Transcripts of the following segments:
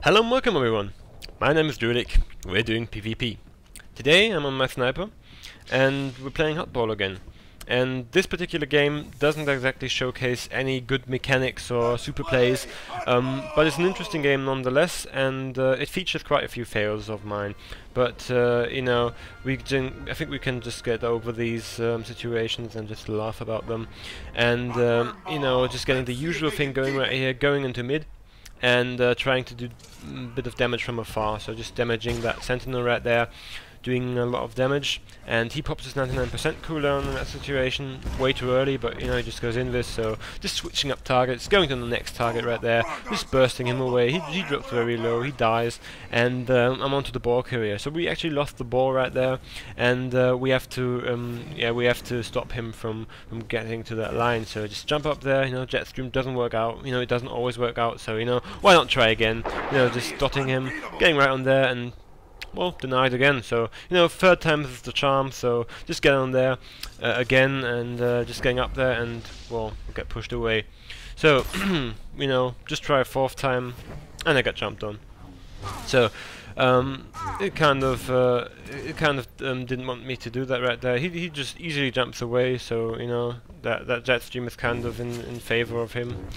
Hello and welcome everyone, my name is Drewlik, we're doing PvP. Today I'm on my sniper and we're playing Huttball again. And this particular game doesn't exactly showcase any good mechanics or super plays, but it's an interesting game nonetheless, and it features quite a few fails of mine. But you know, I think we can just get over these situations and just laugh about them. And you know, just getting the usual thing going right here, going into mid, and trying to do a bit of damage from afar, so just damaging that sentinel right there, doing a lot of damage, and he pops his 99% cooldown in that situation, way too early, but you know, he just goes in this, so just switching up targets, going to the next target right there, just bursting him away, he drops very low, he dies, and I'm onto the ball carrier. So we actually lost the ball right there, and we have to stop him from getting to that line, so just jump up there, you know, jet stream doesn't work out, you know, it doesn't always work out, so you know, why not try again, you know, just dotting him, getting right on there, and well, denied again. So you know, third time is the charm, so just get on there again, and just getting up there, and well, we'll get pushed away. So you know, just try a fourth time, and I got jumped on. So it kind of didn't want me to do that right there. He just easily jumps away, so you know, that jet stream is kind of in favor of him.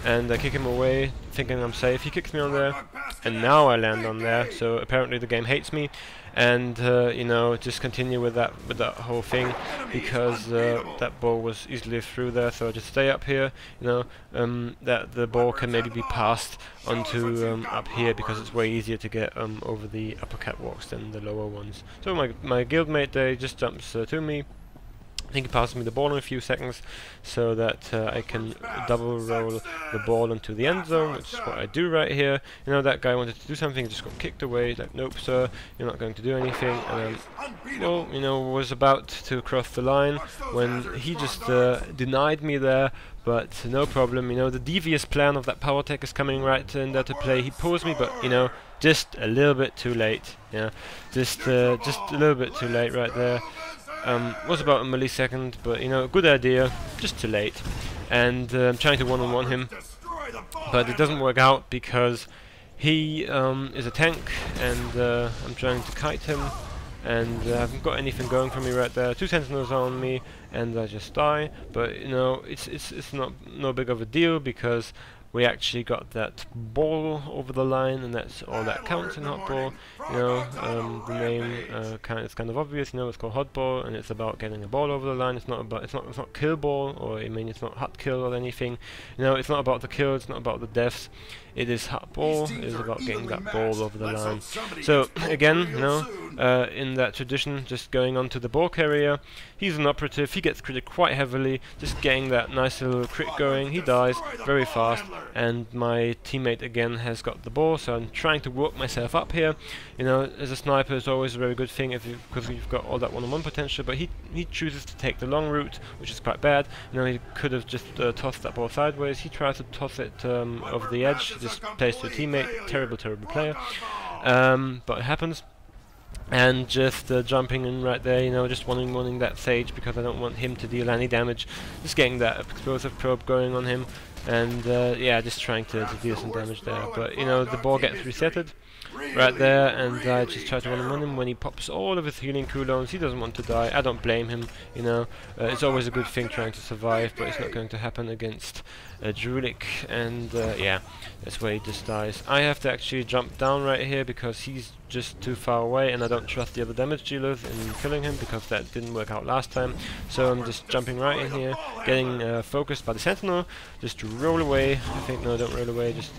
And I kick him away, thinking I'm safe. He kicks me on there, and now I land on there. So apparently the game hates me, and you know, just continue with that whole thing, because that ball was easily through there. So I just stay up here, you know, that the ball can maybe be passed onto up here, because it's way easier to get over the upper catwalks than the lower ones. So my guildmate there just jumps to me. I think he passes me the ball in a few seconds, so that I can double roll the ball into the end zone, which is what I do right here. You know, that guy wanted to do something, just got kicked away, like, nope sir, you're not going to do anything, and well, you know, was about to cross the line when he just denied me there. But no problem, you know, the devious plan of that power tech is coming right in there to play. He pulls me, but you know, just a little bit too late, yeah, just a little bit too late right there. Was about a millisecond, but you know, good idea, just too late. And I'm trying to one-on-one him, but it doesn't work out because he is a tank, and I'm trying to kite him, and I haven't got anything going for me right there. Two sentinels are on me, and I just die. But you know, it's not no big of a deal, because we actually got that ball over the line, and that's all that counts in Huttball. You know, the name is kind of obvious. You know, it's called Huttball, and it's about getting a ball over the line. It's not kill ball, or I mean, it's not hut kill or anything. You know, it's not about the kill. It's not about the deaths. It is Huttball. It is about getting that ball over the line. So again, you know, in that tradition, just going on to the ball carrier. He's an operative. He gets critted quite heavily. Just getting that nice little crit going. He dies very fast, and my teammate again has got the ball. So I'm trying to work myself up here. You know, as a sniper, it's always a very good thing because you've got all that one-on-one potential. But he chooses to take the long route, which is quite bad. You know, he could have just tossed that ball sideways. He tries to toss it over the edge. Just plays to a teammate. Terrible player. But it happens. And just jumping in right there, you know, just wanting that Sage, because I don't want him to deal any damage. Just getting that explosive probe going on him, and yeah, just trying to deal some damage there. But you know, the ball gets resetted right there, and I just try to one-on-one him when he pops all of his healing cooldowns. He doesn't want to die. I don't blame him, you know. It's always a good thing trying to survive, but it's not going to happen against Drewlik, and yeah, that's where he just dies. I have to actually jump down right here because he's just too far away, and I don't trust the other damage dealers in killing him, because that didn't work out last time. So I'm just jumping right in here, getting focused by the sentinel, just roll away. I think, no, don't roll away, just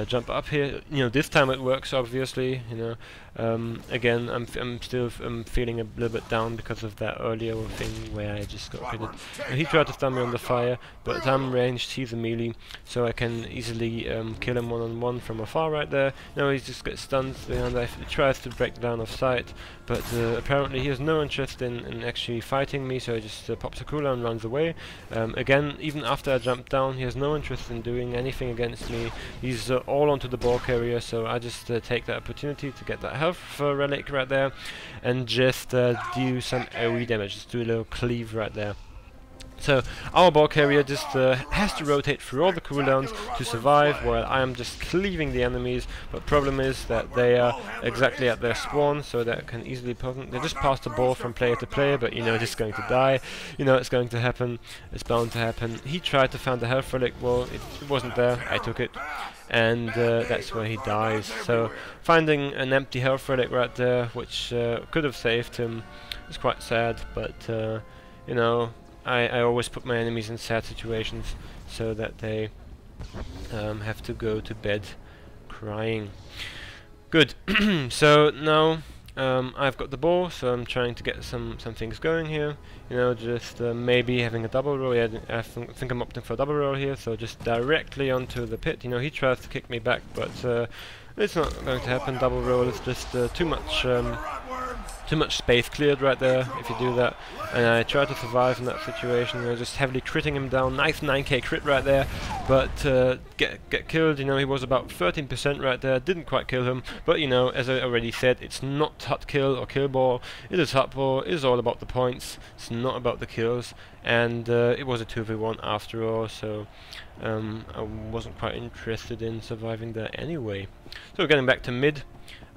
jump up here. You know, this time it works, obviously. You know, again, I'm still feeling a little bit down because of that earlier thing where I just got critted. He tried to stun me on the fire, but I'm ranged. He's a melee, so I can easily kill him one-on-one from afar right there. Now he just gets stunned, and he tries to break the line of sight, but apparently he has no interest in actually fighting me, so he just pops a cooldown and runs away. Again, even after I jump down, he has no interest in doing anything against me. He's all onto the ball carrier, so I just take that opportunity to get that health relic right there, and just do some AoE damage, just do a little cleave right there. So our ball carrier just has to rotate through all the cooldowns to survive, while I am just cleaving the enemies. But problem is that they are exactly at their spawn, so that can easily they just pass the ball from player to player, but you know it's going to die. You know it's going to happen. It's bound to happen. He tried to find the health relic. Well, it wasn't there. I took it, and that's where he dies. So finding an empty health relic right there, which could have saved him, is quite sad. But you know, I always put my enemies in sad situations so that they have to go to bed crying. Good. So now I've got the ball, so I'm trying to get some things going here. You know, just maybe having a double roll. Yeah, I think I'm opting for a double roll here, so just directly onto the pit. You know, he tries to kick me back, but it's not going to happen. Double roll is just too much space cleared right there if you do that, and I try to survive in that situation. You know, just heavily critting him down. Nice 9k crit right there, but get killed. You know, he was about 13% right there. Didn't quite kill him, but you know, as I already said, it's not hut kill or kill ball. It is Huttball. It is all about the points. It's not about the kills, and it was a 2v1 after all, so I wasn't quite interested in surviving there anyway. So getting back to mid.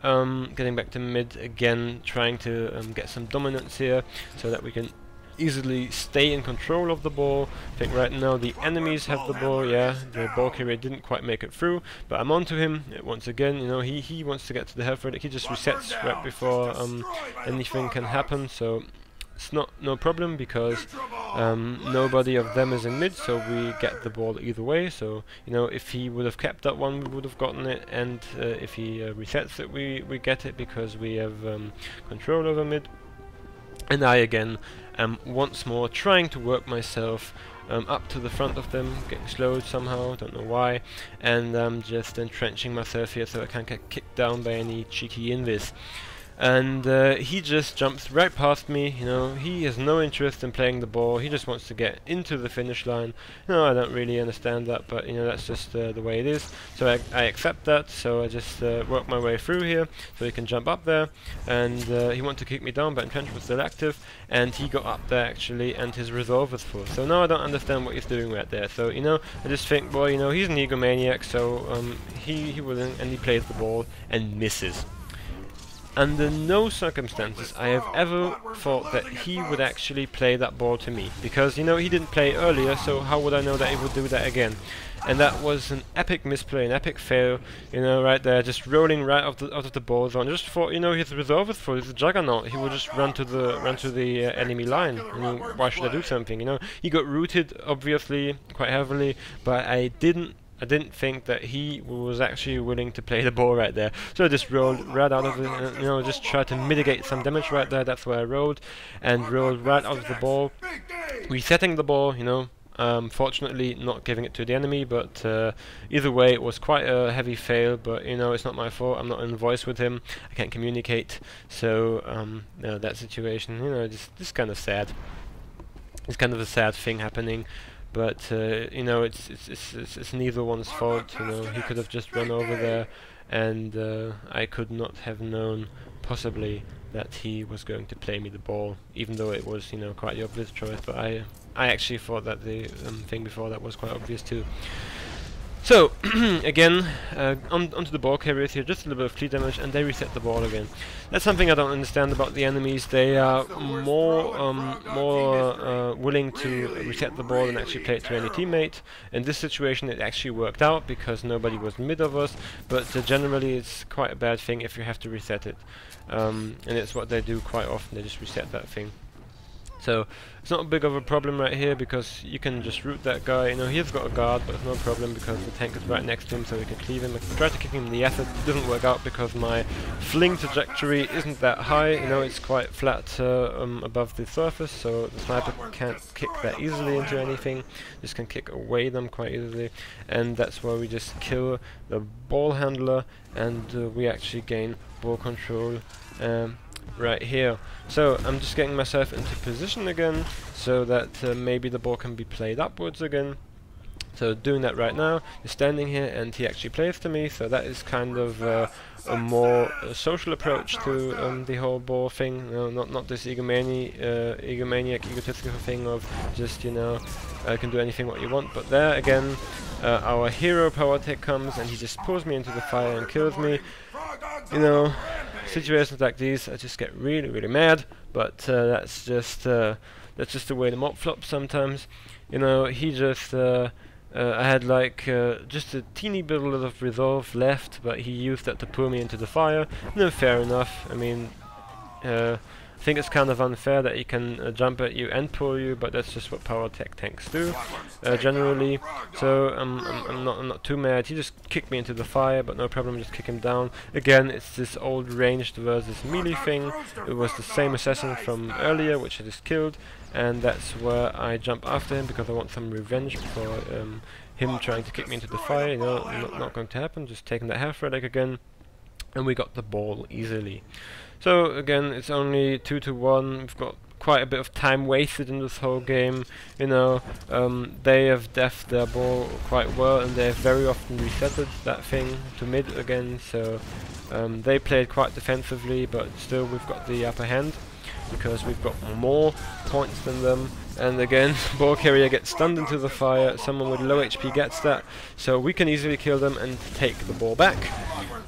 Again, trying to get some dominance here so that we can easily stay in control of the ball. I think right now the enemies have the ball. Yeah, the ball carrier didn't quite make it through, but I'm onto him once again. You know, he wants to get to the health relic. He just resets right before anything can happen, so it's no problem because nobody of them is in mid, so we get the ball either way. So you know, if he would have kept that one, we would have gotten it, and if he resets it, we get it because we have control over mid. And I again am once more trying to work myself up to the front of them, getting slowed somehow, don't know why, and just entrenching myself here so I can't get kicked down by any cheeky invis. And he just jumps right past me. You know, he has no interest in playing the ball. He just wants to get into the finish line. No, I don't really understand that, but you know, that's just the way it is. So I accept that. So I just work my way through here, so he can jump up there. And he wanted to kick me down, but entrench was still active, and he got up there actually, and his resolve was full. So now I don't understand what he's doing right there. So you know, I just think, well, you know, he's an egomaniac, so he will, and he plays the ball and misses. Under no circumstances I have ever thought that he would actually play that ball to me, because you know, he didn't play earlier, so how would I know that he would do that again? And that was an epic misplay, an epic fail, you know, right there, just rolling right out of the ball zone. Just thought, you know, his resolve is full, he's a juggernaut, he would just run to the enemy line. I mean, why should I do something, you know? He got rooted, obviously, quite heavily, but I didn't think that he was actually willing to play the ball right there. So I just rolled right out of it, you know, just tried to mitigate some damage right there. That's where I rolled, and rolled right out of the ball, resetting the ball, you know. Fortunately not giving it to the enemy, but either way it was quite a heavy fail, but you know, it's not my fault. I'm not in voice with him, I can't communicate, so you know, that situation, you know, just kind of sad. It's kind of a sad thing happening. But you know, it's neither one's fault. You know, he could have just run over there, and I could not have known possibly that he was going to play me the ball, even though it was, you know, quite the obvious choice. But I actually thought that the thing before that was quite obvious too. So again, onto the ball carriers here, just a little bit of clear damage, and they reset the ball again. That's something I don't understand about the enemies. They are more willing to reset the ball than actually play it to any teammate. In this situation it actually worked out because nobody was mid of us, but generally it's quite a bad thing if you have to reset it. And it's what they do quite often, they just reset that thing. So it's not a big of a problem right here because you can just root that guy. You know, he's got a guard, but it's no problem because the tank is right next to him, so we can cleave him. I try to kick him in the acid, it doesn't work out because my fling trajectory isn't that high. You know, it's quite flat above the surface, so the sniper can't kick that easily into anything. Just can kick away them quite easily, and that's why we just kill the ball handler, and we actually gain ball control. Right here. So I'm just getting myself into position again so that maybe the ball can be played upwards again. So doing that right now, he's standing here and he actually plays to me, so that is kind of a more social approach to the whole ball thing, not this egomaniac, egotistical thing of just, can do anything what you want. But there again, our hero power tech comes and he just pulls me into the fire and kills me. Situations like these, I just get really, really mad, but that's just the way the mob flops sometimes. He just I had like just a teeny bit of resolve left, but he used that to pull me into the fire. No, fair enough. I mean, I think it's kind of unfair that he can jump at you and pull you, but that's just what power tech tanks do generally. So I'm not too mad. He just kicked me into the fire, but no problem. Just kick him down. Again, it's this old ranged versus melee thing. It was the same assassin from earlier, which I just killed, and that's where I jump after him because I want some revenge for him trying to kick me into the fire. Not going to happen. Just taking that half relic again, and we got the ball easily. So again, it's only 2-1. We've got quite a bit of time wasted in this whole game. They have defed their ball quite well, and they have very often resetted that thing to mid again. So they played quite defensively, but still we've got the upper hand because we've got more points than them. And again, ball carrier gets stunned into the fire. Someone with low HP gets that, so we can easily kill them and take the ball back.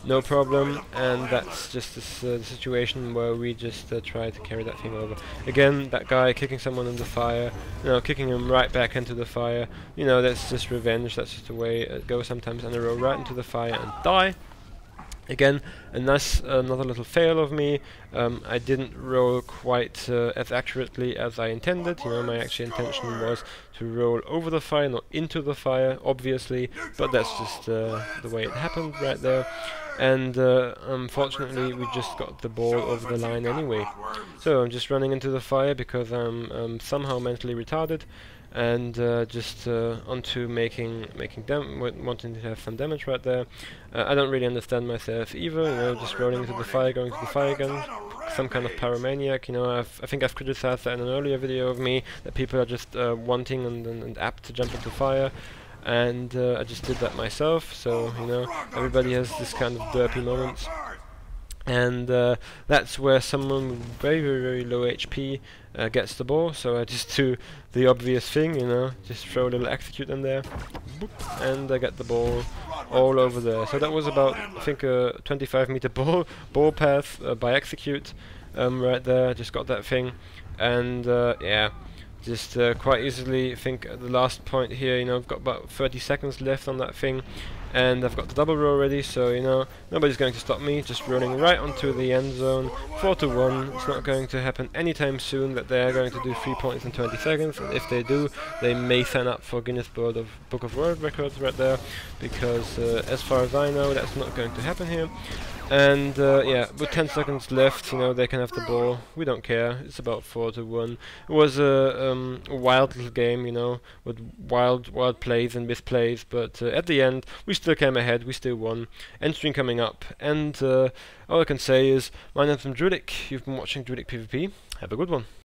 No problem, and that's just this situation where we just try to carry that thing over. Again, that guy kicking someone in the fire, kicking him right back into the fire. That's just revenge. That's just the way it goes sometimes. And I roll right into the fire and die. Again, another little fail of me. I didn't roll quite as accurately as I intended. My actual intention was to roll over the fire, not into the fire, obviously, but that's just the way it happened right there. And unfortunately, we just got the ball over the line anyway. So I'm just running into the fire because I'm somehow mentally retarded, and just onto wanting to have some damage right there. I don't really understand myself either, just rolling into the fire, going to the fire again, some kind of pyromaniac. I think I've criticized that in an earlier video of me, that people are just wanting and apt to jump into fire. And I just did that myself, so everybody has this kind of derpy moments, and that's where someone with very, very, very low HP gets the ball. So I just do the obvious thing, just throw a little execute in there, boop, and I get the ball all over there. So that was about, I think, a 25-meter ball path by execute right there. Just got that thing, and yeah. Just quite easily, I think at the last point here, I've got about 30 seconds left on that thing, and I've got the double roll ready, so nobody's going to stop me. Just rolling right onto the end zone, 4-1. It's not going to happen anytime soon that they're going to do 3 points in 20 seconds, and if they do, they may sign up for Guinness Book of World Records right there, because as far as I know, that's not going to happen here. And yeah, with 10 seconds left, they can have the ball. We don't care. It's about 4-1. It was a wild little game, with wild plays and misplays. But at the end, we still came ahead. We still won. End stream coming up. And all I can say is, my name's Drewlik. You've been watching Drewlik PvP. Have a good one.